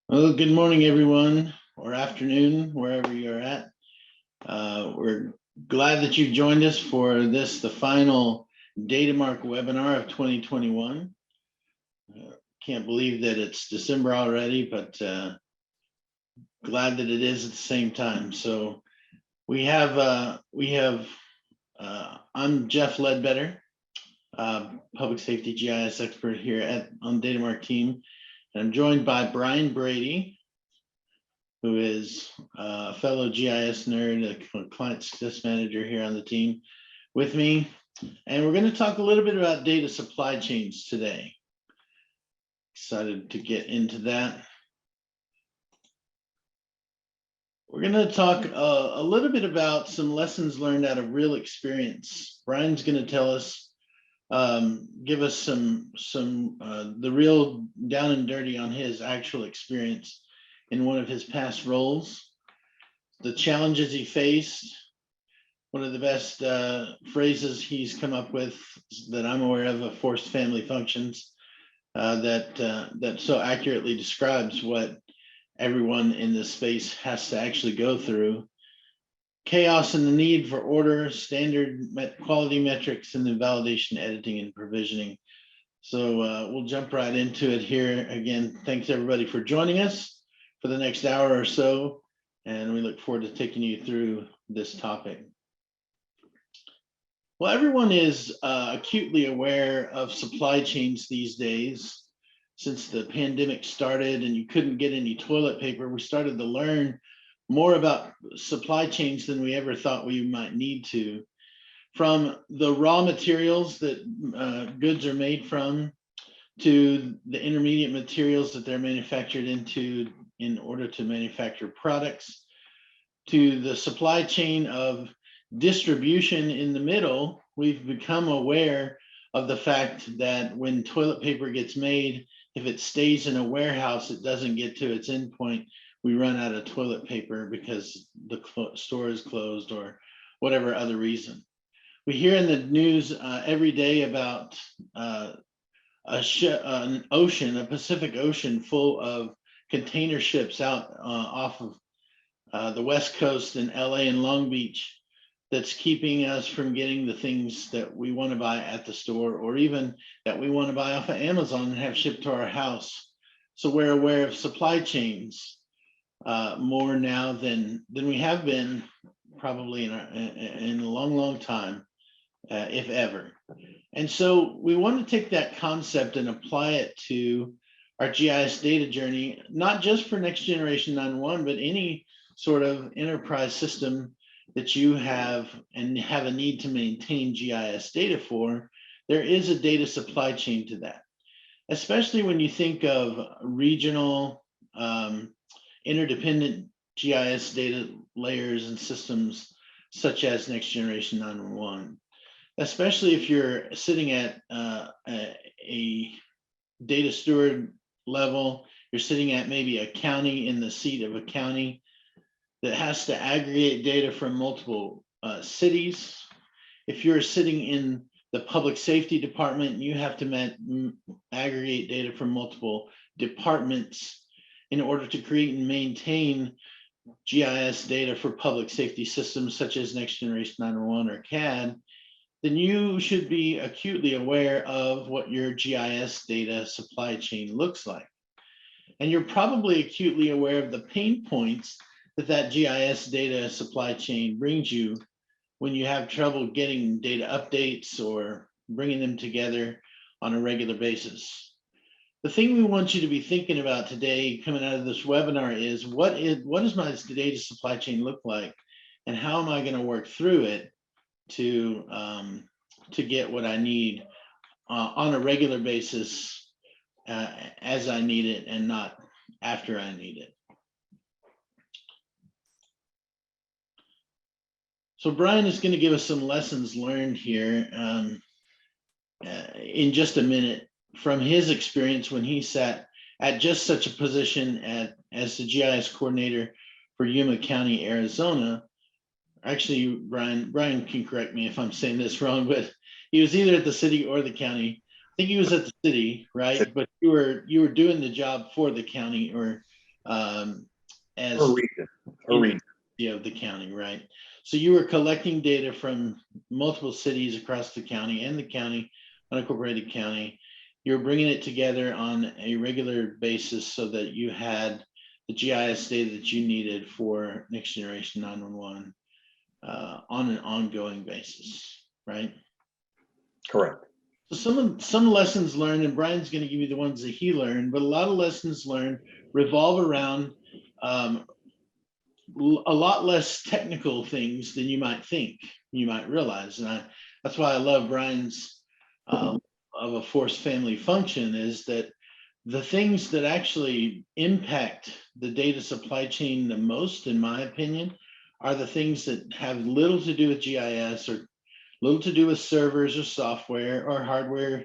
Well, good morning, everyone, or afternoon, wherever you're at. We're glad that you've joined us for this, the final Datamark webinar of 2021. Can't believe that it's December already, but glad that it is at the same time. So I'm Jeff Ledbetter, public safety GIS expert here on Datamark team. And I'm joined by Brian Brady, who is a fellow GIS nerd, a client success manager here on the team with me. And we're going to talk a little bit about data supply chains today. Excited to get into that. We're going to talk a little bit about some lessons learned out of real experience. Brian's going to tell us, give us some the real down and dirty on his actual experience in one of his past roles, the challenges he faced. One of the best phrases he's come up with that I'm aware of forced family functions, that so accurately describes what everyone in this space has to actually go through. Chaos and the need for order, standard quality metrics, and then validation, editing, and provisioning. So we'll jump right into it here. Again, thanks everybody for joining us for the next hour or so, and we look forward to taking you through this topic. Well, everyone is acutely aware of supply chains these days. Since the pandemic started and you couldn't get any toilet paper, we started to learn more about supply chains than we ever thought we might need to. From the raw materials that goods are made from, to the intermediate materials that they're manufactured into in order to manufacture products, to the supply chain of distribution in the middle. We've become aware of the fact that when toilet paper gets made, if it stays in a warehouse, it doesn't get to its endpoint. We run out of toilet paper because the store is closed or whatever other reason. We hear in the news every day about an ocean, a Pacific Ocean full of container ships out off of the West Coast in LA and Long Beach, that's keeping us from getting the things that we want to buy at the store, or even that we want to buy off of Amazon and have shipped to our house. So we're aware of supply chains more now than we have been probably in a long time, if ever. And so we want to take that concept and apply it to our GIS data journey, not just for Next Generation 911, but any sort of enterprise system that you have and have a need to maintain GIS data for. There is a data supply chain to that, especially when you think of regional interdependent GIS data layers and systems such as Next Generation 911, especially if you're sitting at a data steward level. You're sitting at maybe a county, in the seat of a county that has to aggregate data from multiple cities. If you're sitting in the public safety department, you have to aggregate data from multiple departments in order to create and maintain GIS data for public safety systems such as Next Generation 911 or CAD, then you should be acutely aware of what your GIS data supply chain looks like. And you're probably acutely aware of the pain points that GIS data supply chain brings you when you have trouble getting data updates or bringing them together on a regular basis. The thing we want you to be thinking about today coming out of this webinar is what does my data supply chain look like, and how am I going to work through it to get what I need on a regular basis as I need it, and not after I need it. So Brian is going to give us some lessons learned here in just a minute from his experience when he sat at just such a position as the GIS coordinator for Yuma County, Arizona. Actually, Brian can correct me if I'm saying this wrong, but he was either at the city or the county. I think he was at the city, right? But you were doing the job for the county, or as or region, or region. of the county, right? So you were collecting data from multiple cities across the county and the county, unincorporated county. You're bringing it together on a regular basis so that you had the GIS data that you needed for Next Generation 911 on an ongoing basis, right? Correct. So some lessons learned, and Brian's going to give you the ones that he learned, but a lot of lessons learned revolve around a lot less technical things than you might think, you might realize. And that's why I love Brian's of a forced family function, is that the things that actually impact the data supply chain the most, in my opinion, are the things that have little to do with GIS or little to do with servers or software or hardware,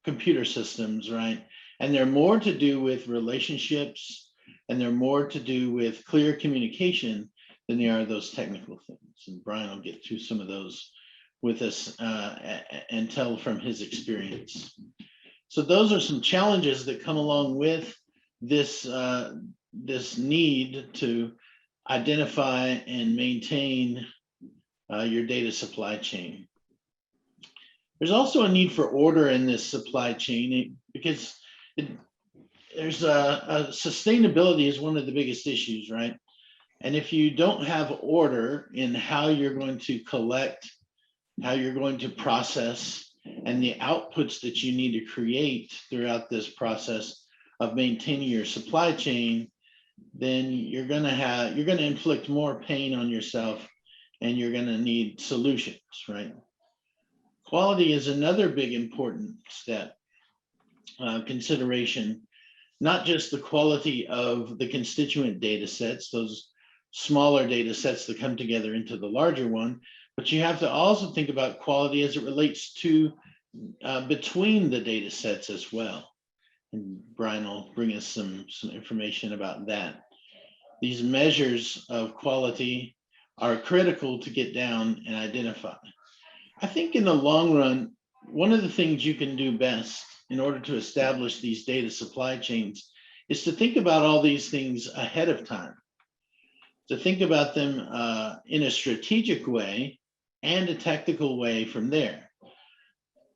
computer systems, right? And they're more to do with relationships, and they're more to do with clear communication than they are those technical things. And Brian will get through some of those with us and tell from his experience. So those are some challenges that come along with this, this need to identify and maintain your data supply chain. There's also a need for order in this supply chain because there's sustainability is one of the biggest issues, right? And if you don't have order in how you're going to collect, how you're going to process, and the outputs that you need to create throughout this process of maintaining your supply chain, then you're going to inflict more pain on yourself, and you're going to need solutions, right? Quality is another big important step, consideration, not just the quality of the constituent data sets, those smaller data sets that come together into the larger one, but you have to also think about quality as it relates to between the data sets as well. And Brian will bring us some information about that. These measures of quality are critical to get down and identify. I think in the long run, one of the things you can do best in order to establish these data supply chains is to think about all these things ahead of time, to think about them in a strategic way and a tactical way from there.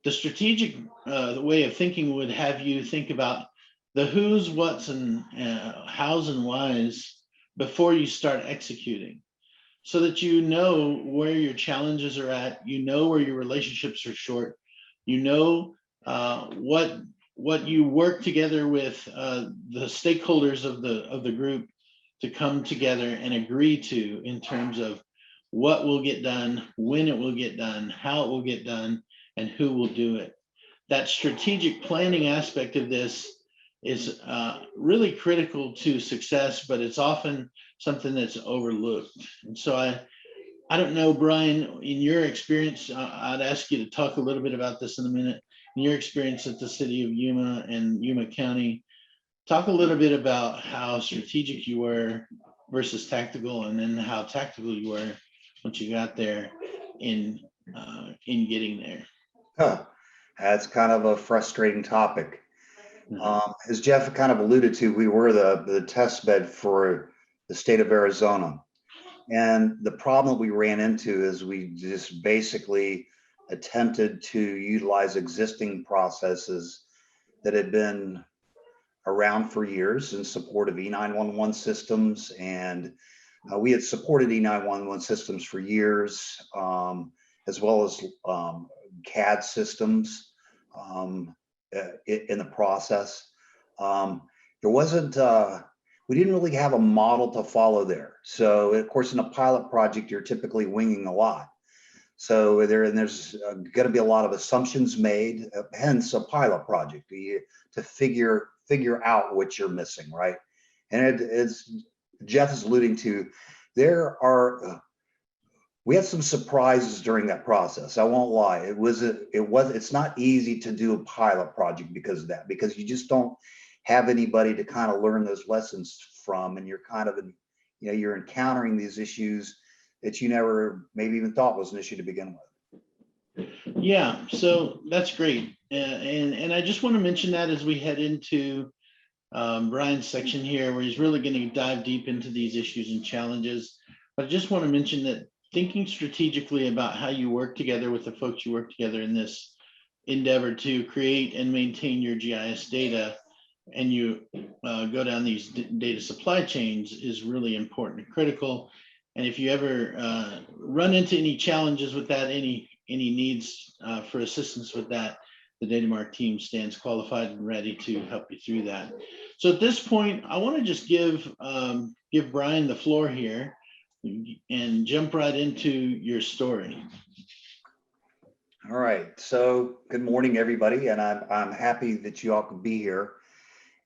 The strategic way of thinking would have you think about the who's, what's, and how's and why's before you start executing, so that you know where your challenges are at, you know where your relationships are short, you know what you work together with the stakeholders of the group to come together and agree to in terms of what will get done, when it will get done, how it will get done, and who will do it. That strategic planning aspect of this is really critical to success, but it's often something that's overlooked. And so I don't know, Brian, in your experience, I'd ask you to talk a little bit about this in a minute. In your experience at the city of Yuma and Yuma County, talk a little bit about how strategic you were versus tactical, and then how tactical you were once you got there in getting there. Huh. That's kind of a frustrating topic. As Jeff kind of alluded to, we were the test bed for the state of Arizona. And the problem we ran into is we just basically attempted to utilize existing processes that had been around for years in support of E911 systems. And we had supported E911 systems for years, as well as CAD systems in the process. There wasn't, we didn't really have a model to follow there. So of course, in a pilot project, you're typically winging a lot. So there's going to be a lot of assumptions made, hence a pilot project to figure out what you're missing, right? And it's Jeff is alluding to, we had some surprises during that process. I won't lie. It's not easy to do a pilot project because of that, because you just don't have anybody to kind of learn those lessons from, and you're kind of, you're encountering these issues that you never maybe even thought was an issue to begin with. Yeah, so that's great. And I just want to mention that as we head into Brian's section here, where he's really going to dive deep into these issues and challenges. But I just want to mention that thinking strategically about how you work together with the folks you work together in this endeavor to create and maintain your GIS data, and you go down these data supply chains, is really important and critical. And if you ever run into any challenges with that, any needs for assistance with that, the DataMark team stands qualified and ready to help you through that. So at this point, I want to just give Brian the floor here and jump right into your story. All right. So good morning, everybody, and I'm happy that you all could be here.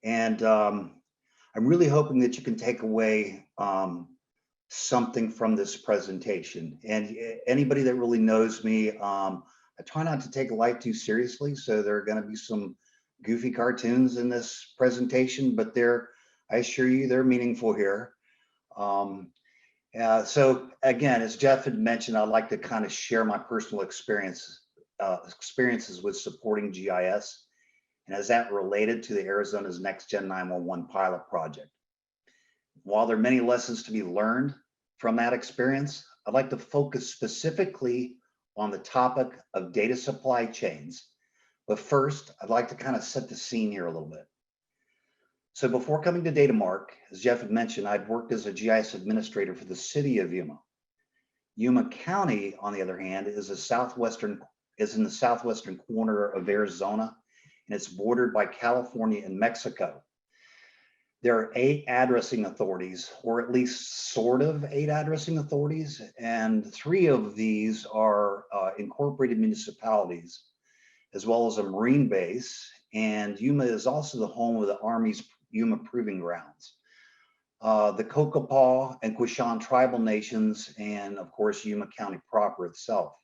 And I'm really hoping that you can take away something from this presentation. And anybody that really knows me, I try not to take life too seriously. So there are going to be some goofy cartoons in this presentation, but I assure you, they're meaningful here. So again, as Jeff had mentioned, I'd like to kind of share my personal experiences with supporting GIS, and as that related to the Arizona's Next Gen 911 pilot project. While there are many lessons to be learned from that experience, I'd like to focus specifically on the topic of data supply chains. But first, I'd like to kind of set the scene here a little bit. So before coming to DataMark, as Jeff had mentioned, I'd worked as a GIS administrator for the city of Yuma. Yuma County, on the other hand, is in the southwestern corner of Arizona, and it's bordered by California and Mexico. There are 8 addressing authorities, or at least sort of 8 addressing authorities, and 3 of these are incorporated municipalities, as well as a Marine base, and Yuma is also the home of the Army's Yuma Proving Grounds. The Cocopaw and Quechan tribal nations, and of course, Yuma County proper itself.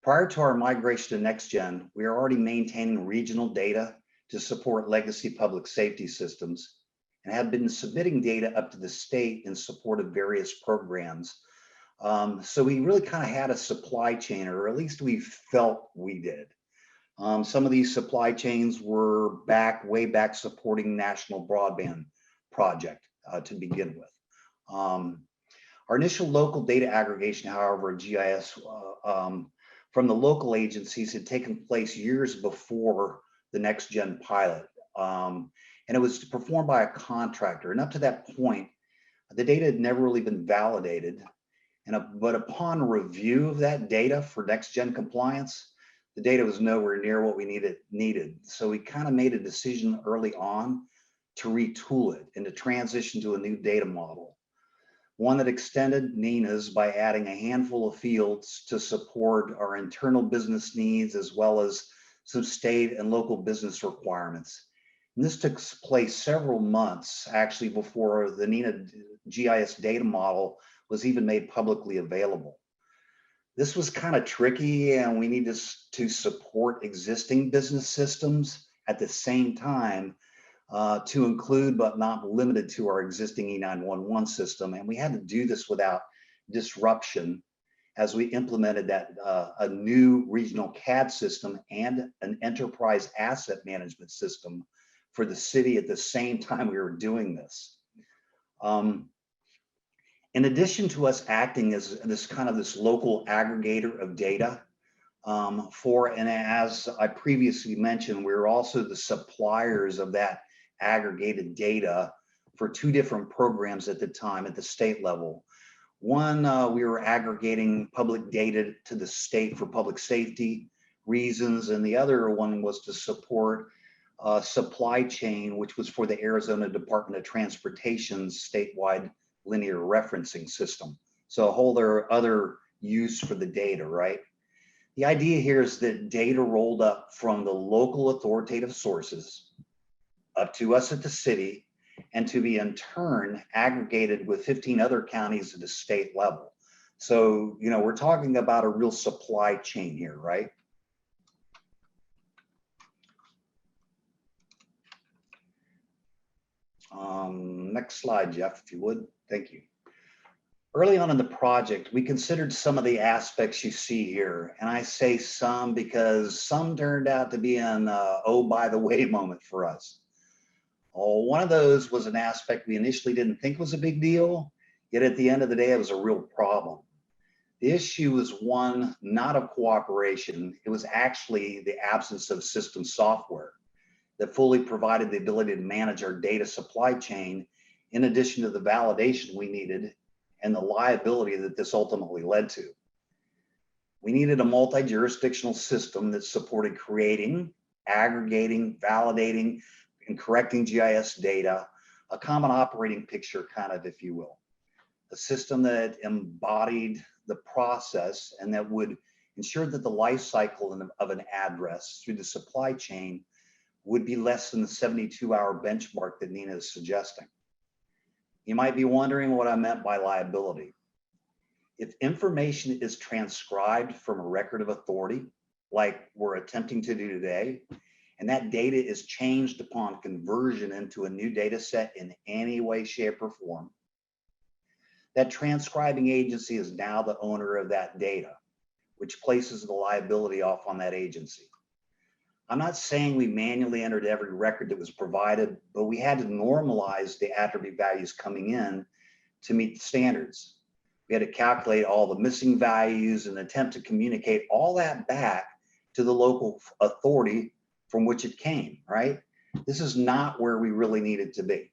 Prior to our migration to NextGen, we are already maintaining regional data to support legacy public safety systems and have been submitting data up to the state in support of various programs. So we really kind of had a supply chain, or at least we felt we did. Some of these supply chains were way back supporting National Broadband Project to begin with. Our initial local data aggregation, however, GIS from the local agencies had taken place years before the Next Gen pilot. And it was performed by a contractor. And up to that point, the data had never really been validated. But upon review of that data for Next Gen compliance, the data was nowhere near what we needed. So we kind of made a decision early on to retool it and to transition to a new data model. One that extended NINA's by adding a handful of fields to support our internal business needs, as well as some state and local business requirements. And this took place several months actually before the NINA GIS data model was even made publicly available. This was kind of tricky, and we needed to support existing business systems at the same time to include, but not limited to, our existing E911 system. And we had to do this without disruption as we implemented a new regional CAD system and an enterprise asset management system for the city at the same time we were doing this. In addition to us acting as this local aggregator of data, and as I previously mentioned, we were also the suppliers of that aggregated data for 2 different programs at the time at the state level. One, we were aggregating public data to the state for public safety reasons, and the other one was to support supply chain, which was for the Arizona Department of Transportation's statewide linear referencing system. So a whole other use for the data, right? The idea here is that data rolled up from the local authoritative sources up to us at the city, and to be in turn aggregated with 15 other counties at the state level. So, we're talking about a real supply chain here, right? Next slide, Jeff, if you would. Thank you. Early on in the project, we considered some of the aspects you see here. And I say some because some turned out to be an oh, by the way moment for us. Oh, one of those was an aspect we initially didn't think was a big deal, yet at the end of the day, it was a real problem. The issue was one not of cooperation, it was actually the absence of system software that fully provided the ability to manage our data supply chain, in addition to the validation we needed and the liability that this ultimately led to. We needed a multi-jurisdictional system that supported creating, aggregating, validating, and correcting GIS data, a common operating picture, kind of, if you will. A system that embodied the process and that would ensure that the life cycle of an address through the supply chain would be less than the 72-hour benchmark that Nina is suggesting. You might be wondering what I meant by liability. If information is transcribed from a record of authority, like we're attempting to do today, and that data is changed upon conversion into a new data set in any way, shape, or form, that transcribing agency is now the owner of that data, which places the liability off on that agency. I'm not saying we manually entered every record that was provided, but we had to normalize the attribute values coming in to meet the standards. We had to calculate all the missing values and attempt to communicate all that back to the local authority from which it came, right? This is not where we really needed to be.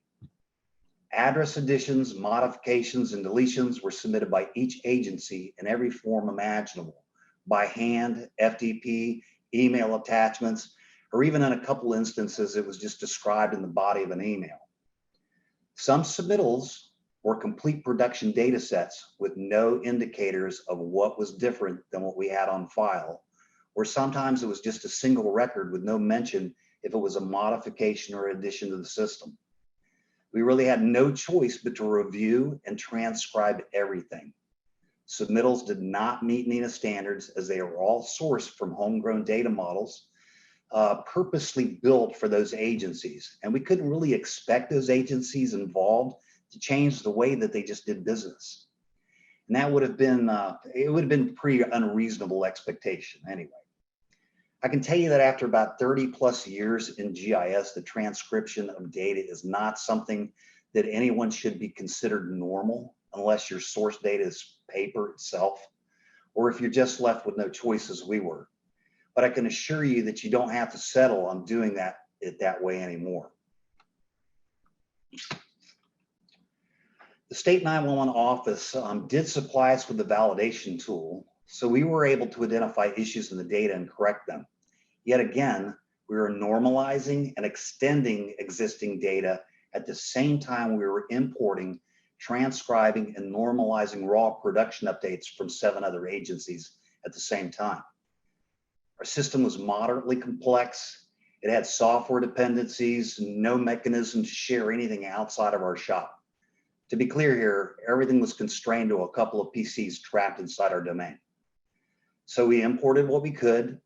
Address additions, modifications, and deletions were submitted by each agency in every form imaginable, by hand, FTP, email attachments, or even in a couple instances, it was just described in the body of an email. Some submittals were complete production data sets with no indicators of what was different than what we had on file, or sometimes it was just a single record with no mention if it was a modification or addition to the system. We really had no choice but to review and transcribe everything. Submittals did not meet NINA standards as they are all sourced from homegrown data models purposely built for those agencies. And we couldn't really expect those agencies involved to change the way that they just did business. And that would have been, it would have been pretty unreasonable expectation anyway. I can tell you that after about 30 plus years in GIS, the transcription of data is not something that anyone should be considered normal unless your source data is paper itself, or if you're just left with no choice as we were. But I can assure you that you don't have to settle on doing it that way anymore. The State 911 office did supply us with the validation tool, so we were able to identify issues in the data and correct them. Yet again, we were normalizing and extending existing data at the same time we were importing, transcribing, and normalizing raw production updates from 7 other agencies at the same time. Our system was moderately complex. It had software dependencies, no mechanism to share anything outside of our shop. To be clear here, everything was constrained to a couple of PCs trapped inside our domain. So we imported what we could,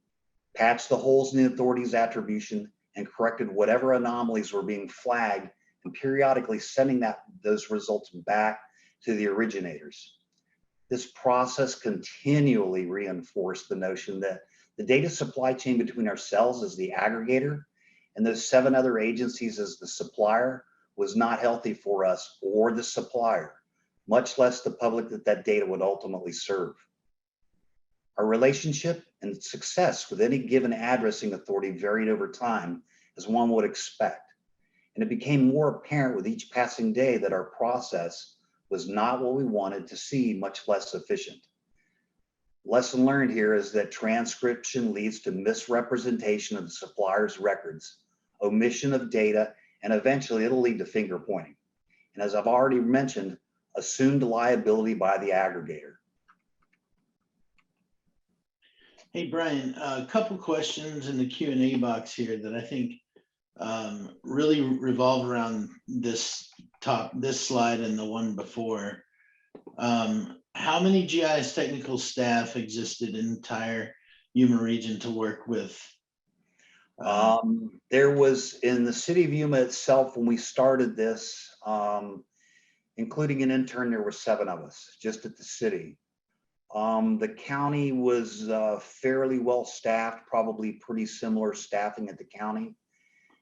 patched the holes in the authority's attribution, and corrected whatever anomalies were being flagged, and periodically sending those results back to the originators. This process continually reinforced the notion that the data supply chain between ourselves as the aggregator and those 7 other agencies as the supplier was not healthy for us or the supplier, much less the public that data would ultimately serve. Our relationship and success with any given addressing authority varied over time, as one would expect. And it became more apparent with each passing day that our process was not what we wanted to see, much less efficient. Lesson learned here is that transcription leads to misrepresentation of the supplier's records, omission of data, and eventually it'll lead to finger pointing. And as I've already mentioned, assumed liability by the aggregator. Hey, Brian, a couple questions in the Q&A box here that I think really revolve around this slide and the one before. How many GIS technical staff existed in the entire Yuma region to work with? There was, in the city of Yuma itself, when we started this, including an intern, there were 7 of us just at the city. The county was fairly well staffed, probably pretty similar staffing at the county.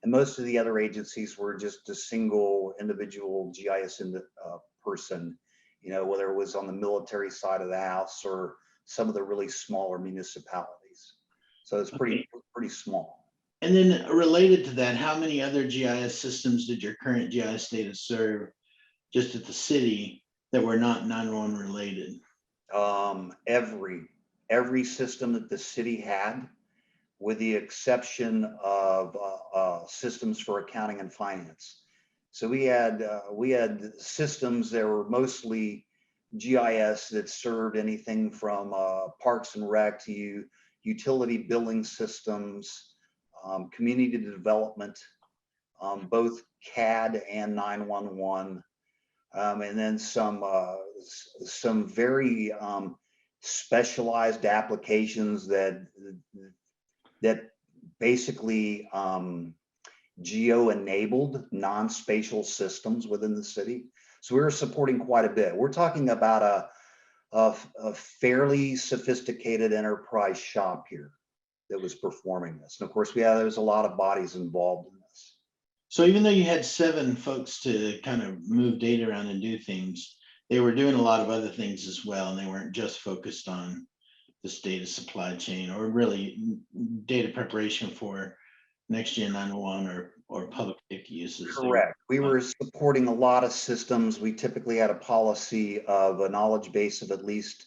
And most of the other agencies were just a single individual GIS person, whether it was on the military side of the house or some of the really smaller municipalities. So it's Okay. pretty small. And then related to that, how many other GIS systems did your current GIS data serve just at the city that were not 911 related? Every system that the city had, with the exception of systems for accounting and finance. So we had systems that were mostly GIS that served anything from Parks and Rec to utility billing systems, community development, both CAD and 911, and then some very specialized applications that basically geo-enabled non-spatial systems within the city. So we were supporting quite a bit. We're talking about a fairly sophisticated enterprise shop here that was performing this. And of course, there's a lot of bodies involved in this. So even though you had 7 folks to kind of move data around and do things, they were doing a lot of other things as well, and they weren't just focused on this data supply chain or really data preparation for next gen 911 or public safety uses. Correct. We were supporting a lot of systems. We typically had a policy of a knowledge base of at least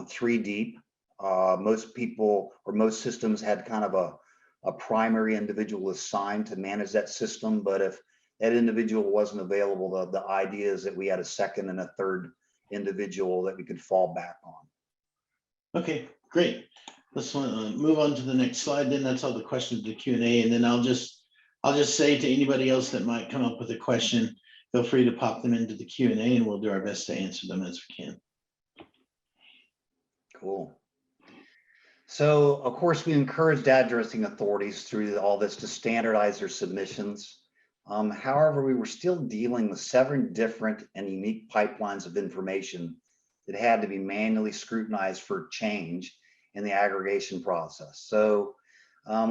3 deep. Most people or most systems had kind of a primary individual assigned to manage that system, but if that individual wasn't available, the idea is that we had a second and a third individual that we could fall back on. Okay, great. Let's move on to the next slide. Then that's all the questions, the Q&A, and then I'll just say to anybody else that might come up with a question, feel free to pop them into the Q&A, and we'll do our best to answer them as we can. Cool. So, of course, we encouraged addressing authorities through all this to standardize their submissions. However, we were still dealing with 7 different and unique pipelines of information that had to be manually scrutinized for change in the aggregation process. So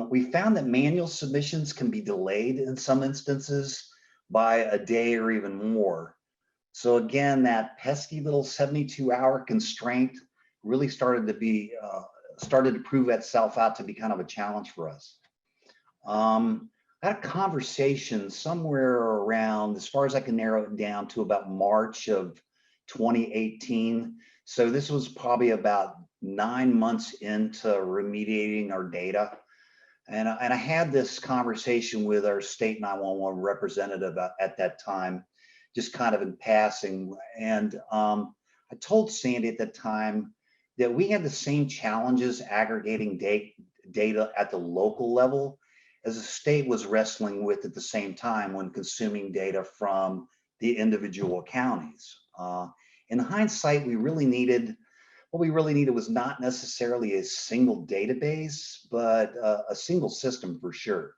we found that manual submissions can be delayed in some instances by a day or even more. So again, that pesky little 72-hour constraint really started to prove itself out to be kind of a challenge for us. I had a conversation somewhere around, as far as I can narrow it down, to about March of 2018. So this was probably about 9 months into remediating our data. And I had this conversation with our state 911 representative at that time, just kind of in passing. And I told Sandy at that time that we had the same challenges aggregating data at the local level as the state was wrestling with at the same time when consuming data from the individual counties. In hindsight, what we really needed was not necessarily a single database, but a single system for sure.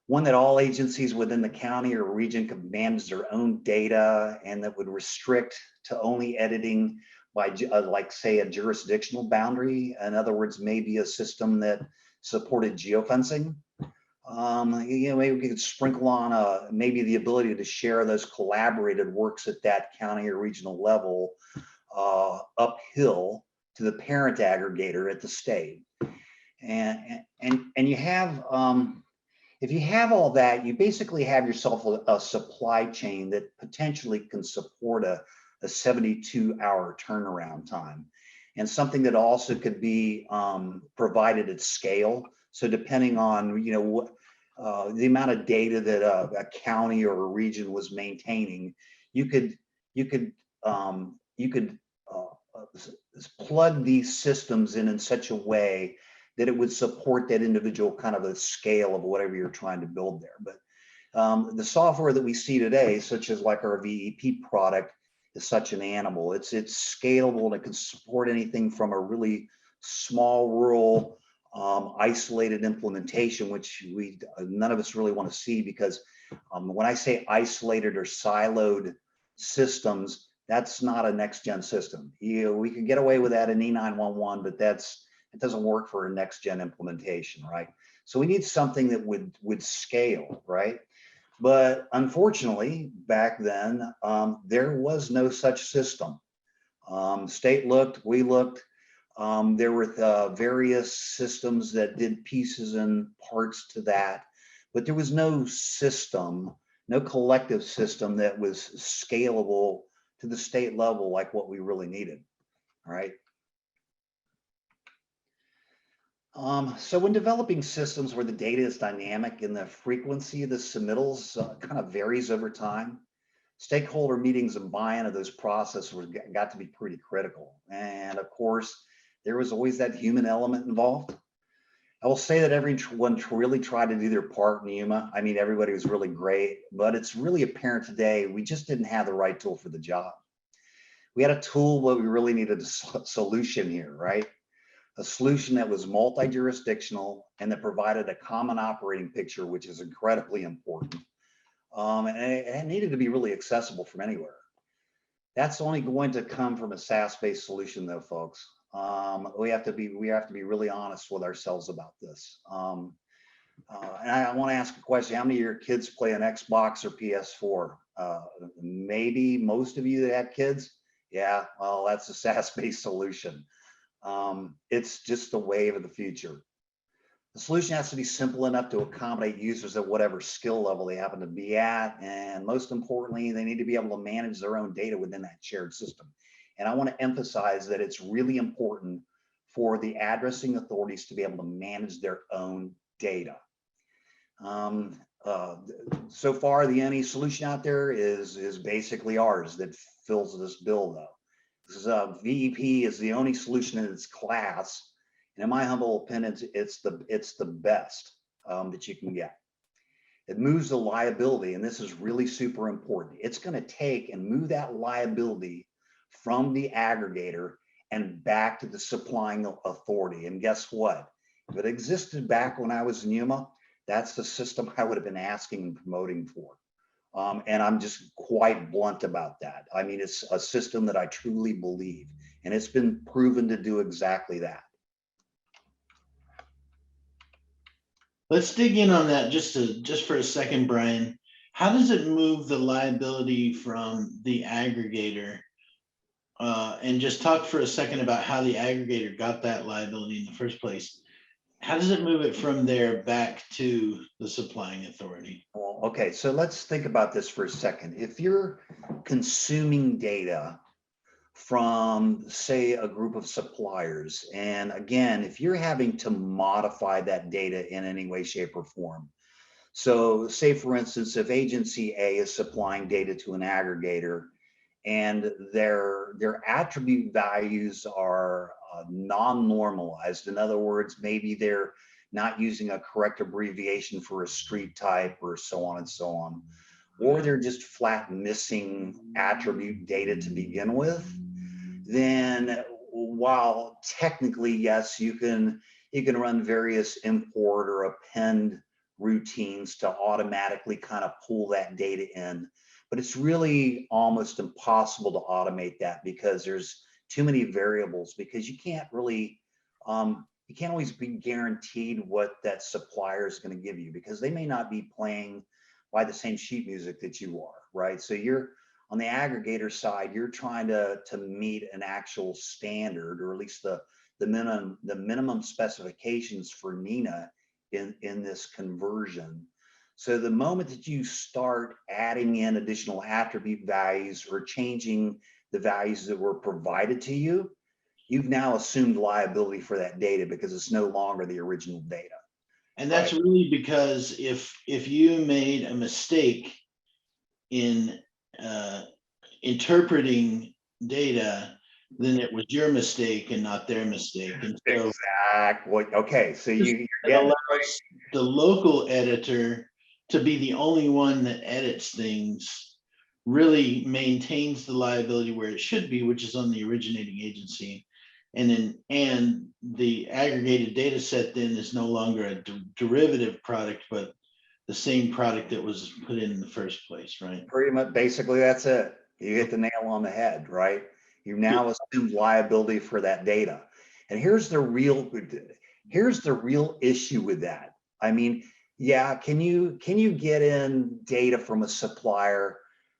One that all agencies within the county or region could manage their own data and that would restrict to only editing by like say a jurisdictional boundary. In other words, maybe a system that supported geofencing. Maybe we could sprinkle on maybe the ability to share those collaborated works at that county or regional level uphill to the parent aggregator at the state. And you have, if you have all that, you basically have yourself a supply chain that potentially can support a 72-hour turnaround time, and something that also could be provided at scale. So depending on the amount of data that a county or a region was maintaining, you could plug these systems in such a way that it would support that individual kind of a scale of whatever you're trying to build there. But the software that we see today, such as like our VEP product, is such an animal. It's scalable and it can support anything from a really small rural isolated implementation, which none of us really want to see, because when I say isolated or siloed systems, that's not a next gen system. We can get away with that in E911, but it doesn't work for a next gen implementation, right? So we need something that would scale, right? But unfortunately, back then, there was no such system. State looked, we looked. There were various systems that did pieces and parts to that, but there was no system, no collective system that was scalable to the state level like what we really needed, right? So when developing systems where the data is dynamic and the frequency of the submittals kind of varies over time, stakeholder meetings and buy-in of those processes got to be pretty critical. And of course, there was always that human element involved. I will say that everyone really tried to do their part in Yuma. I mean, everybody was really great, but it's really apparent today we just didn't have the right tool for the job. We had a tool, but we really needed a solution here, right? A solution that was multi-jurisdictional and that provided a common operating picture, which is incredibly important. And it needed to be really accessible from anywhere. That's only going to come from a SaaS-based solution, though, folks. We have to be really honest with ourselves about this. And I want to ask a question: how many of your kids play an Xbox or PS4? Maybe most of you that have kids. Yeah, well, that's a SaaS-based solution. It's just the wave of the future. The solution has to be simple enough to accommodate users at whatever skill level they happen to be at. And most importantly, they need to be able to manage their own data within that shared system. And I want to emphasize that it's really important for the addressing authorities to be able to manage their own data. So far, the only solution out there is basically ours that fills this bill, though. This is VEP is the only solution in its class, and in my humble opinion, it's the best that you can get. It moves the liability, and this is really super important. It's going to take and move that liability from the aggregator and back to the supplying authority. And guess what? If it existed back when I was in Yuma, that's the system I would have been asking and promoting for. And I'm just quite blunt about that. I mean, it's a system that I truly believe, and it's been proven to do exactly that. Let's dig in on that just for a second, Brian. How does it move the liability from the aggregator? And just talk for a second about how the aggregator got that liability in the first place. How does it move it from there back to the supplying authority? Well, okay, so let's think about this for a second. If you're consuming data from, say, a group of suppliers, and again, if you're having to modify that data in any way, shape, or form. So say, for instance, if agency A is supplying data to an aggregator and their attribute values are non-normalized. In other words, maybe they're not using a correct abbreviation for a street type or so on and so on, or they're just flat missing attribute data to begin with. Then while technically, yes, you can run various import or append routines to automatically kind of pull that data in, but it's really almost impossible to automate that because there's too many variables, because you can't really, you can't always be guaranteed what that supplier is going to give you, because they may not be playing by the same sheet music that you are, right? So you're on the aggregator side, you're trying to meet an actual standard, or at least the minimum specifications for NINA in this conversion. So the moment that you start adding in additional attribute values or changing the values that were provided to you, you've now assumed liability for that data because it's no longer the original data. And that's really because if you made a mistake in interpreting data, then it was your mistake and not their mistake. And so exactly. Okay, so it allows the local editor to be the only one that edits things, really maintains the liability where it should be, which is on the originating agency. And the aggregated data set then is no longer a derivative product, but the same product that was put in the first place, right? Pretty much, basically, that's it. You hit the nail on the head, right? You now assume liability for that data. And here's the real issue with that. I mean, yeah, can you get in data from a supplier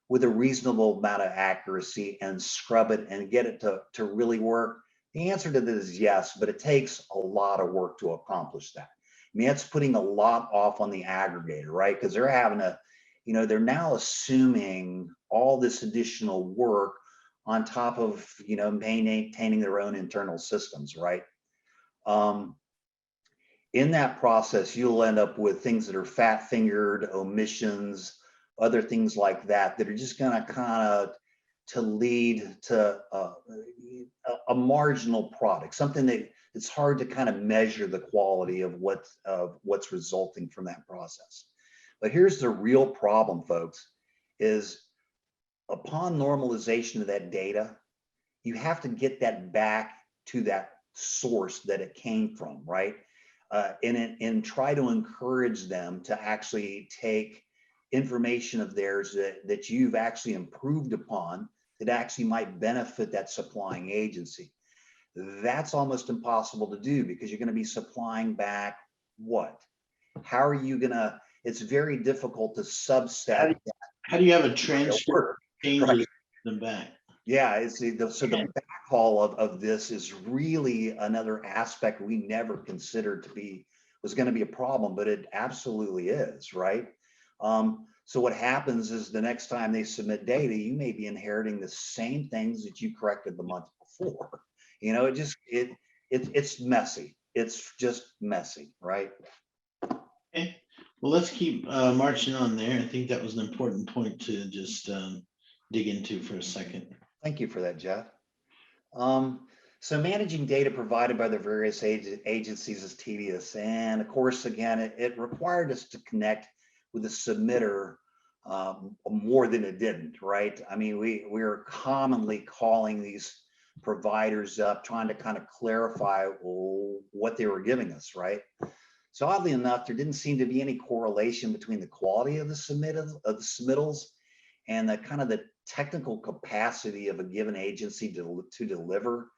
with a reasonable amount of accuracy and scrub it and get it to really work? The answer to this is yes, but it takes a lot of work to accomplish that. I mean, that's putting a lot off on the aggregator, right? Because they're having to, they're now assuming all this additional work on top of, maintaining their own internal systems, right? In that process, you'll end up with things that are fat fingered, omissions, other things like that, that are just going to kind of to lead to a marginal product, something that it's hard to kind of measure the quality of what's resulting from that process. But here's the real problem, folks, is upon normalization of that data, you have to get that back to that source that it came from, right? And try to encourage them to actually take information of theirs that you've actually improved upon that actually might benefit that supplying agency. That's almost impossible to do because you're going to be supplying back what? How are you going to, it's very difficult to subset. How do you have a transcript changes right. them back? Yeah, so the backhaul of this is really another aspect we never considered was going to be a problem, but it absolutely is, right? So what happens is the next time they submit data, you may be inheriting the same things that you corrected the month before. It's messy. It's just messy, right? Okay. Well, let's keep marching on there. I think that was an important point to just dig into for a second. Thank you for that, Jeff. So managing data provided by the various agencies is tedious. And of course, again, it required us to connect with the submitter more than it didn't, right? I mean, we are commonly calling these providers up, trying to kind of clarify what they were giving us, right? So oddly enough, there didn't seem to be any correlation between the quality of the submittals and the kind of the technical capacity of a given agency to deliver.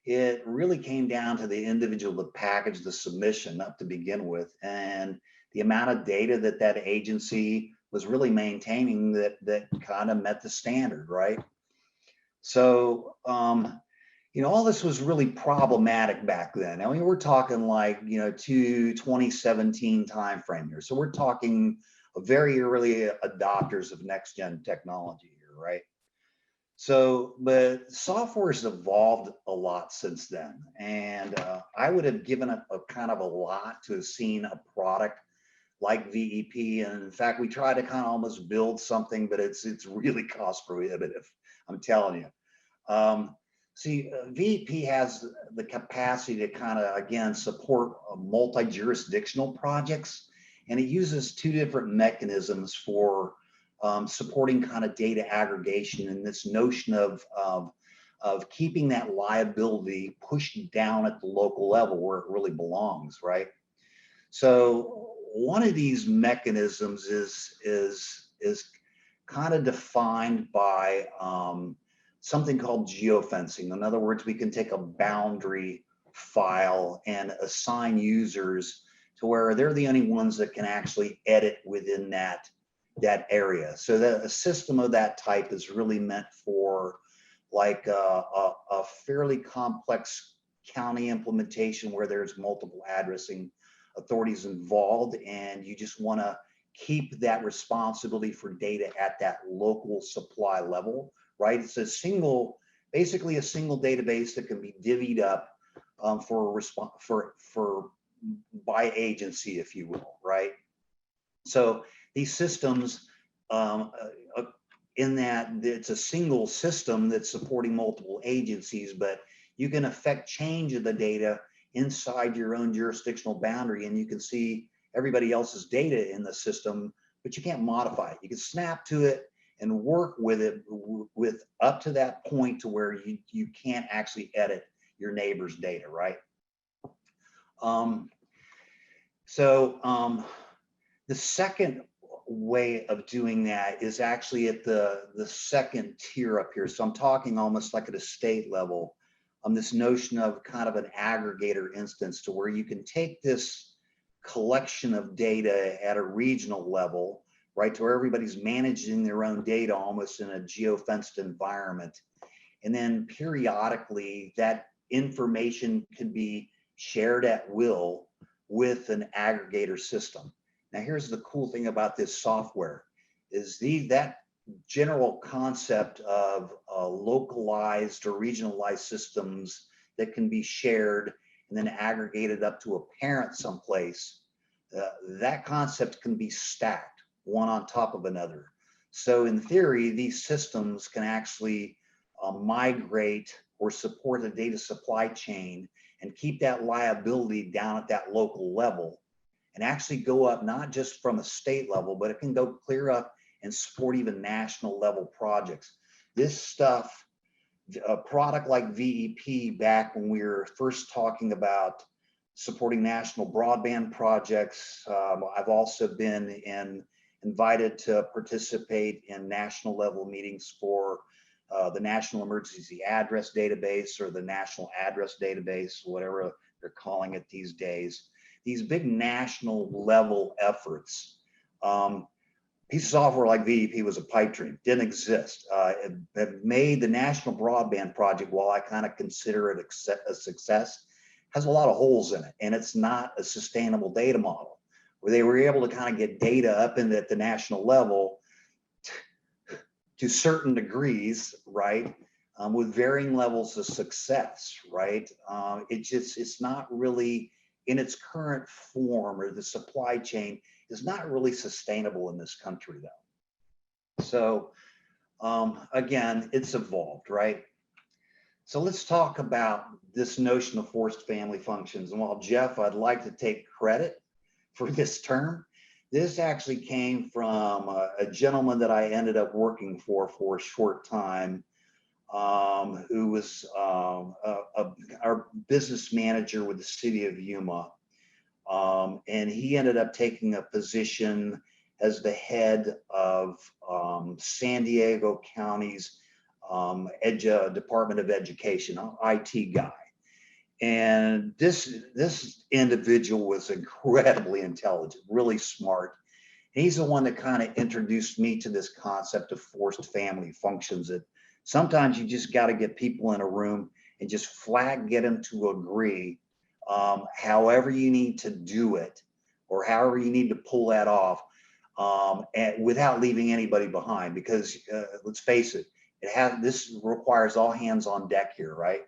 It really came down to the individual that packaged the submission up to begin with, and the amount of data that agency was really maintaining that kind of met the standard, right? So, all this was really problematic back then. I mean, we're talking like, 2017 timeframe here. So we're talking very early adopters of next gen technology here, right? So, but software has evolved a lot since then. And I would have given a kind of a lot to have seen a product like VEP. And in fact, we try to kind of almost build something, but it's really cost prohibitive. I'm telling you. See, VEP has the capacity to kind of, again, support multi-jurisdictional projects. And it uses two different mechanisms for supporting kind of data aggregation and this notion of keeping that liability pushed down at the local level where it really belongs, right? So one of these mechanisms is kind of defined by something called geofencing. In other words, we can take a boundary file and assign users to where they're the only ones that can actually edit within that area. So that a system of that type is really meant for like a fairly complex county implementation where there's multiple addressing authorities involved, and you just want to keep that responsibility for data at that local supply level, right? It's basically a single database that can be divvied up for by agency, if you will, right? So these systems, in that it's a single system that's supporting multiple agencies, but you can affect change of the data inside your own jurisdictional boundary, and you can see everybody else's data in the system, but you can't modify it. You can snap to it and work with it with up to that point to where you can't actually edit your neighbor's data, right? The second way of doing that is actually at the second tier up here. So I'm talking almost like at a state level, this notion of kind of an aggregator instance to where you can take this collection of data at a regional level, right, to where everybody's managing their own data almost in a geofenced environment. And then periodically that information can be shared at will with an aggregator system. Now, here's the cool thing about this software is that general concept of localized or regionalized systems that can be shared and then aggregated up to a parent someplace, that concept can be stacked one on top of another. So in theory, these systems can actually migrate or support the data supply chain and keep that liability down at that local level and actually go up not just from a state level, but it can go clear up and support even national level projects. This stuff, a product like VEP back when we were first talking about supporting national broadband projects, I've also been invited to participate in national level meetings for the National Emergency Address Database or the National Address Database, whatever they're calling it these days. These big national level efforts. Piece of software like VEP was a pipe dream, didn't exist. It made the National Broadband Project, while I kind of consider it a success, has a lot of holes in it, and it's not a sustainable data model where they were able to kind of get data up in at the national level to certain degrees, right? With varying levels of success, right? It's not really in its current form, or the supply chain is not really sustainable in this country though. So again, it's evolved, right? So let's talk about this notion of forced family functions. And while Jeff, I'd like to take credit for this term, this actually came from a gentleman that I ended up working for a short time, who was our business manager with the city of Yuma. And he ended up taking a position as the head of San Diego County's Department of Education, IT guy. And this individual was incredibly intelligent, really smart. He's the one that kind of introduced me to this concept of forced family functions, that sometimes you just got to get people in a room and just flat get them to agree, however you need to do it, or however you need to pull that off, and without leaving anybody behind. Because let's face it, this requires all hands on deck here, right?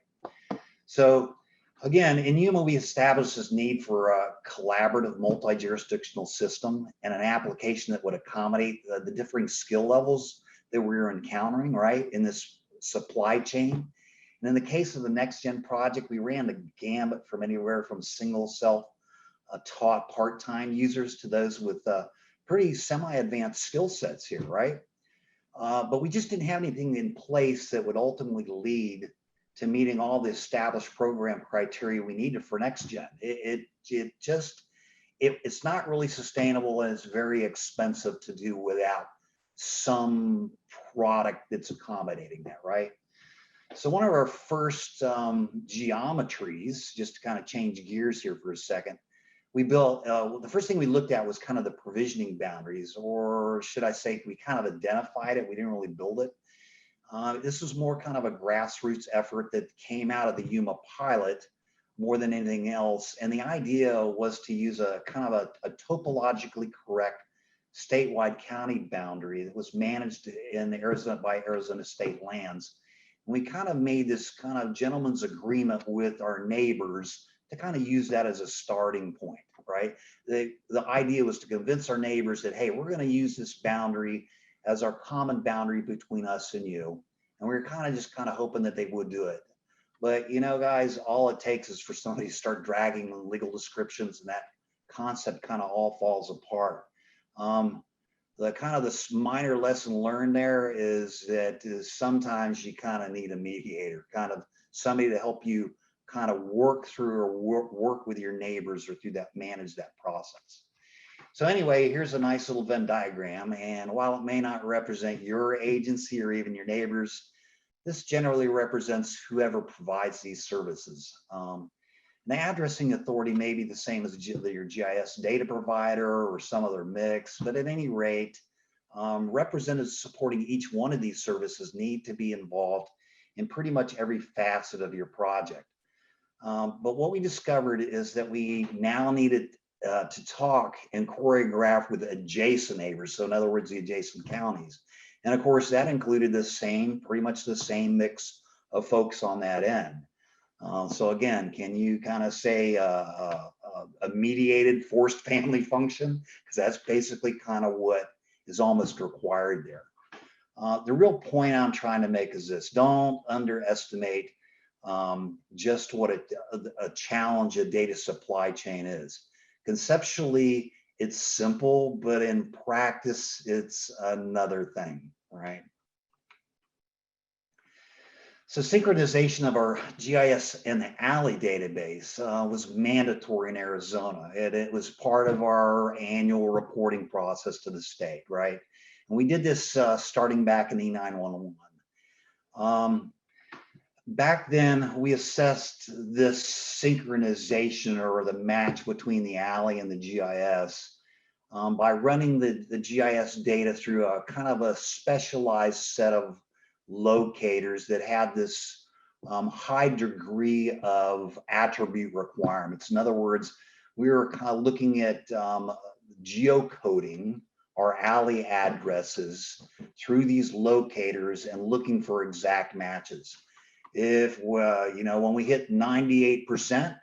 So again, in Yuma, we established this need for a collaborative multi-jurisdictional system and an application that would accommodate the differing skill levels that we were encountering, right, in this supply chain. And in the case of the Next Gen project, we ran the gamut from anywhere from single self-taught part-time users to those with pretty semi-advanced skill sets here, right? But we just didn't have anything in place that would ultimately lead to meeting all the established program criteria we needed for Next Gen. It's not really sustainable, and it's very expensive to do without some product that's accommodating that, right? So one of our first geometries, just to kind of change gears here for a second, we built, the first thing we looked at was kind of the provisioning boundaries, or should I say, we kind of identified it, we didn't really build it. This was more kind of a grassroots effort that came out of the Yuma pilot more than anything else. And the idea was to use a kind of a topologically correct statewide county boundary that was managed in Arizona by Arizona State Lands. And we kind of made this kind of gentleman's agreement with our neighbors to kind of use that as a starting point, right? The idea was to convince our neighbors that, hey, we're going to use this boundary as our common boundary between us and you. And we were kind of hoping that they would do it. But you know, guys, all it takes is for somebody to start dragging legal descriptions, and that concept kind of all falls apart. The minor lesson learned there is that sometimes you kind of need a mediator, kind of somebody to help you kind of work through or work with your neighbors or through that, manage that process. So anyway, here's a nice little Venn diagram. And while it may not represent your agency or even your neighbors, this generally represents whoever provides these services. An addressing authority may be the same as your GIS data provider or some other mix, but at any rate, representatives supporting each one of these services need to be involved in pretty much every facet of your project. But what we discovered is that we now needed to talk and choreograph with adjacent neighbors. So in other words, the adjacent counties. And of course, that included pretty much the same mix of folks on that end. So again, can you kind of say a mediated forced family function? Because that's basically kind of what is almost required there. The real point I'm trying to make is this: don't underestimate just what a challenge a data supply chain is. Conceptually, it's simple, but in practice, it's another thing, right? So synchronization of our GIS and the ALI database was mandatory in Arizona. It was part of our annual reporting process to the state, right? And we did this starting back in E911. Back then, we assessed this synchronization or the match between the ALI and the GIS by running the GIS data through a kind of a specialized set of locators that had this high degree of attribute requirements. In other words, we were kind of looking at geocoding our ALI addresses through these locators and looking for exact matches. If when we hit 98%,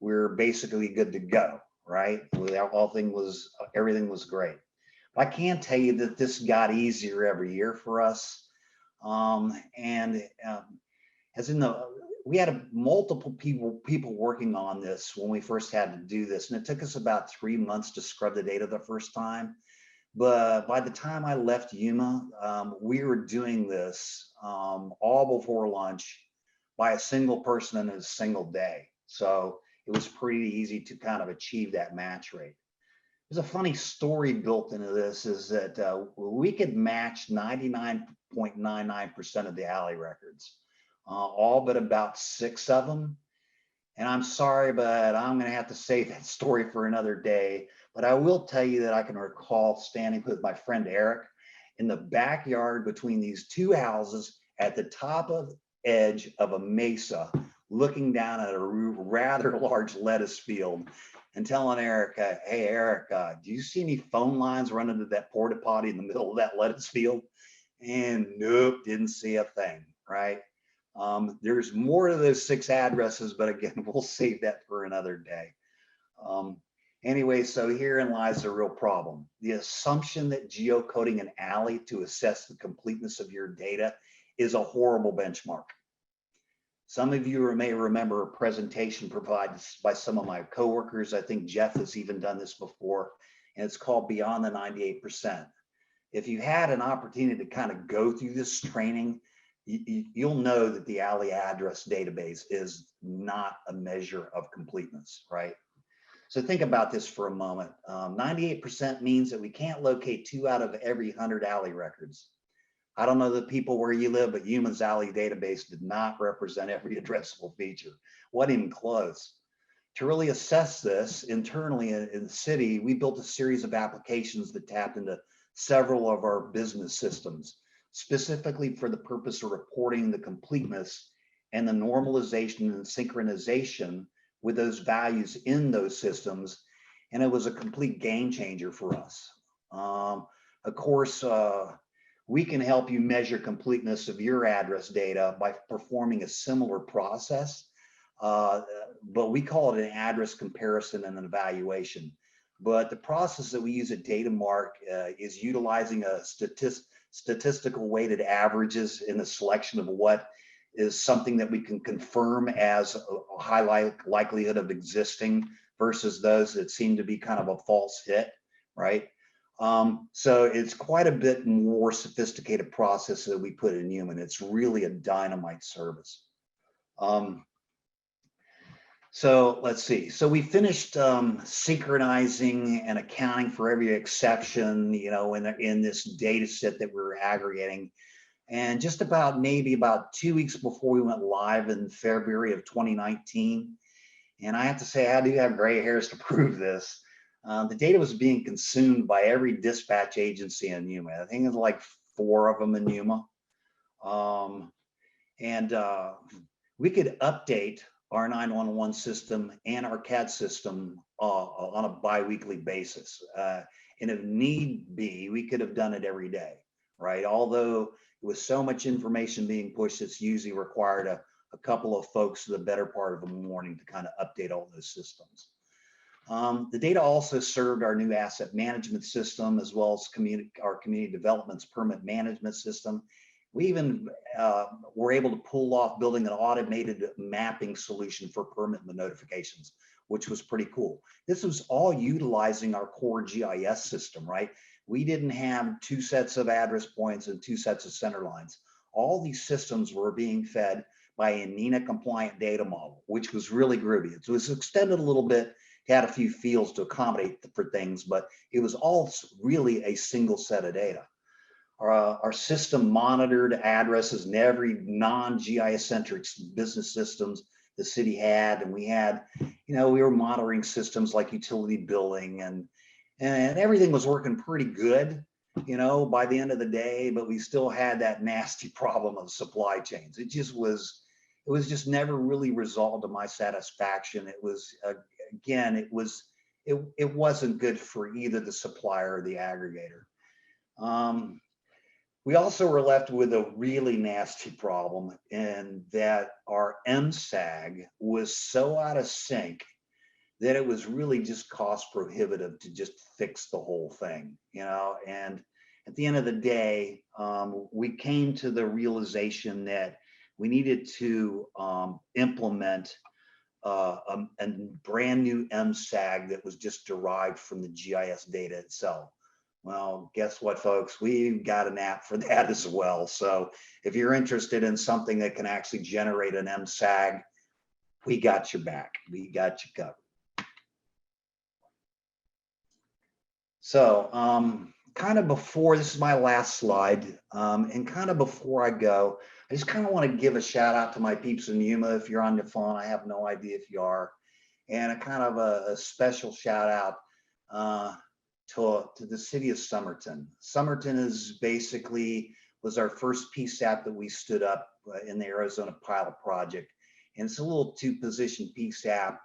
we're basically good to go, right? Everything was great. I can tell you that this got easier every year for us. We had multiple people working on this when we first had to do this, and it took us about 3 months to scrub the data the first time. But by the time I left Yuma, we were doing this all before lunch by a single person in a single day. So it was pretty easy to kind of achieve that match rate. There's a funny story built into this is that we could match 99.99% of the ALI records, all but about 6 of them. And I'm sorry, but I'm going to have to save that story for another day. But I will tell you that I can recall standing with my friend Eric in the backyard between these two houses at the top of edge of a mesa, looking down at a rather large lettuce field and telling Eric, hey, Eric, do you see any phone lines running to that porta potty in the middle of that lettuce field? And nope, didn't see a thing, right? There's more to those 6 addresses, but again, we'll save that for another day. Anyway, so herein lies the real problem. The assumption that geocoding an ALI to assess the completeness of your data is a horrible benchmark. Some of you may remember a presentation provided by some of my coworkers. I think Jeff has even done this before, and it's called Beyond the 98%. If you had an opportunity to kind of go through this training, you'll know that the ALI address database is not a measure of completeness, right? So think about this for a moment. 98% means that we can't locate 2 out of every 100 ALI records. I don't know the people where you live, but Human's ALI database did not represent every addressable feature. Wasn't even close. To really assess this internally in the city, we built a series of applications that tapped into several of our business systems, specifically for the purpose of reporting the completeness and the normalization and synchronization with those values in those systems. And it was a complete game changer for us. Of course, we can help you measure completeness of your address data by performing a similar process, but we call it an address comparison and an evaluation. But the process that we use at DataMark is utilizing a statistical weighted averages in the selection of what is something that we can confirm as a high likelihood of existing versus those that seem to be kind of a false hit, right? So it's quite a bit more sophisticated process that we put in Human. It's really a dynamite service. So let's see. So we finished synchronizing and accounting for every exception, in this data set that we were aggregating. And just maybe about 2 weeks before we went live in February of 2019. And I have to say, I do have gray hairs to prove this. The data was being consumed by every dispatch agency in Yuma. I think it's like 4 of them in Yuma. And we could update our 911 system and our CAD system on a bi-weekly basis. And if need be, we could have done it every day, right? Although it was so much information being pushed, it's usually required a couple of folks the better part of a morning to kind of update all those systems. The data also served our new asset management system, as well as our community development's permit management system. We even were able to pull off building an automated mapping solution for permit notifications, which was pretty cool. This was all utilizing our core GIS system, right? We didn't have 2 sets of address points and 2 sets of center lines. All these systems were being fed by a NENA compliant data model, which was really groovy. It was extended a little bit, had a few fields to accommodate for things, but it was all really a single set of data. Our system monitored addresses in every non-GIS centric business systems the city had, and we had, we were monitoring systems like utility billing, and everything was working pretty good, by the end of the day, but we still had that nasty problem of supply chains. It was just never really resolved to my satisfaction. It was, again, it wasn't good for either the supplier or the aggregator. We also were left with a really nasty problem in that our MSAG was so out of sync that it was really just cost prohibitive to just fix the whole thing, and at the end of the day, we came to the realization that we needed to implement a brand new MSAG that was just derived from the GIS data itself. Well, guess what, folks? We've got an app for that as well. So if you're interested in something that can actually generate an MSAG, we got your back. We got you covered. So kind of before, this is my last slide, and kind of before I go, I just kind of want to give a shout out to my peeps in Yuma. If you're on the phone, I have no idea if you are, and a kind of a special shout out to the city of Somerton. Somerton was our first PSAP that we stood up in the Arizona pilot project. And it's a little 2-position PSAP.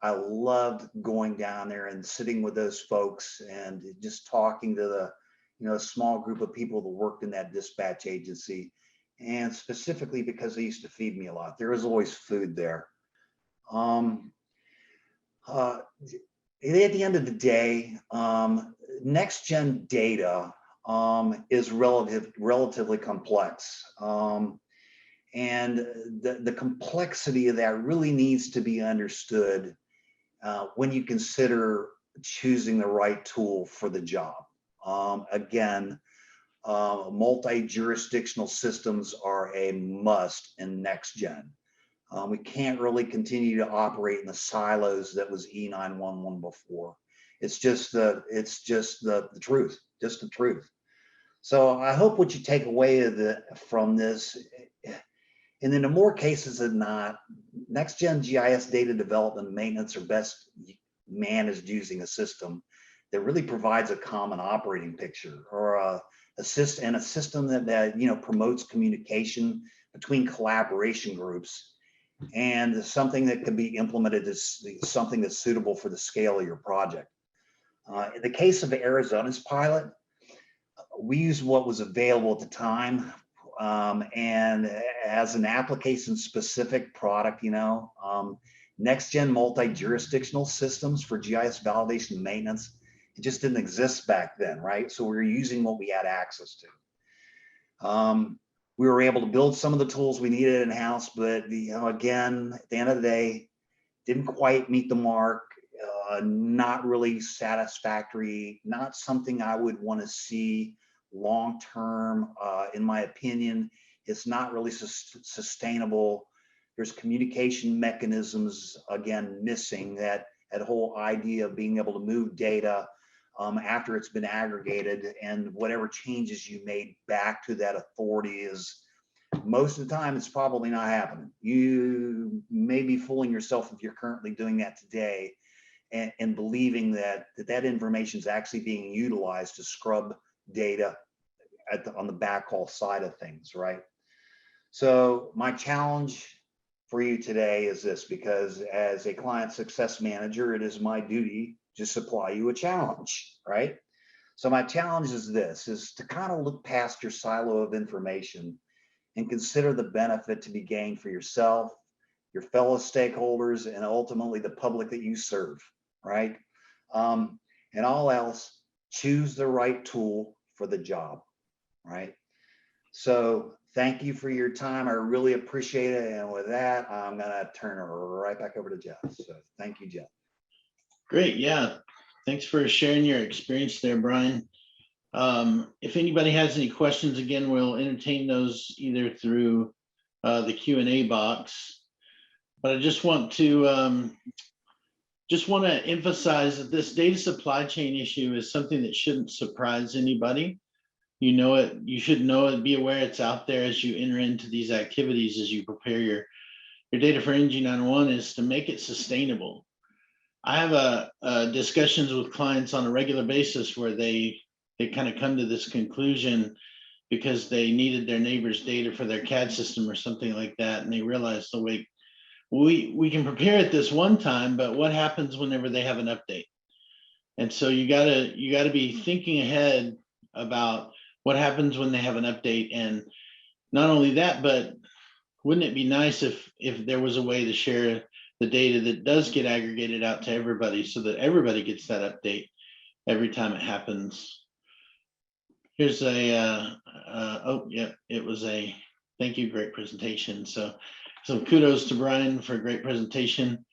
I loved going down there and sitting with those folks and just talking to the small group of people that worked in that dispatch agency. And specifically because they used to feed me a lot. There was always food there. At the end of the day, next gen data is relatively complex. And the complexity of that really needs to be understood when you consider choosing the right tool for the job. Again, multi-jurisdictional systems are a must in next gen. We can't really continue to operate in the silos that was E911 before. It's just the truth, just the truth. So I hope what you take away from this, and in the more cases than not, next gen GIS data development and maintenance are best managed using a system that really provides a common operating picture, or a system that promotes communication between collaboration groups, and something that can be implemented as something that's suitable for the scale of your project. In the case of Arizona's pilot, we used what was available at the time, and as an application-specific product, next-gen multi-jurisdictional systems for GIS validation and maintenance, it just didn't exist back then, right? So we were using what we had access to. We were able to build some of the tools we needed in-house, but again, at the end of the day, didn't quite meet the mark, not really satisfactory, not something I would want to see long-term. In my opinion, it's not really sustainable. There's communication mechanisms, again, missing that whole idea of being able to move data after it's been aggregated, and whatever changes you made back to that authority is Most of the time, it's probably not happening. You may be fooling yourself if you're currently doing that today and believing that that information is actually being utilized to scrub data on the backhaul side of things, right? So my challenge for you today is this, because as a client success manager, it is my duty to supply you a challenge, right? So my challenge is this, is to kind of look past your silo of information and consider the benefit to be gained for yourself, your fellow stakeholders, and ultimately the public that you serve, right? And all else, choose the right tool for the job, right? So thank you for your time. I really appreciate it. And with that, I'm gonna turn it right back over to Jeff. So thank you, Jeff. Great, yeah. Thanks for sharing your experience there, Brian. If anybody has any questions, again, we'll entertain those either through the Q&A box. But I just want to emphasize that this data supply chain issue is something that shouldn't surprise anybody. You know it, you should know it, be aware it's out there as you enter into these activities, as you prepare your data for NG911, is to make it sustainable. I have discussions with clients on a regular basis where they kind of come to this conclusion because they needed their neighbor's data for their CAD system or something like that, and they realized, oh wait, we can prepare it this one time, but what happens whenever they have an update? And so you gotta be thinking ahead about what happens when they have an update. And not only that, but wouldn't it be nice if there was a way to share the data that does get aggregated out to everybody so that everybody gets that update every time it happens? Here's a, oh, yeah, it was a, thank you, great presentation. So kudos to Brian for a great presentation.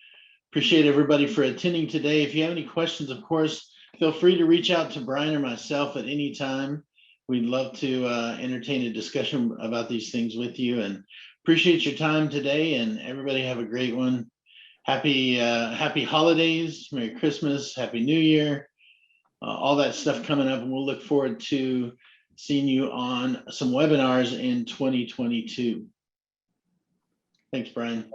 Appreciate everybody for attending today. If you have any questions, of course, feel free to reach out to Brian or myself at any time. We'd love to entertain a discussion about these things with you, and appreciate your time today, and everybody have a great one. Happy holidays, Merry Christmas, Happy New Year, all that stuff coming up, and we'll look forward to seeing you on some webinars in 2022. Thanks, Brian.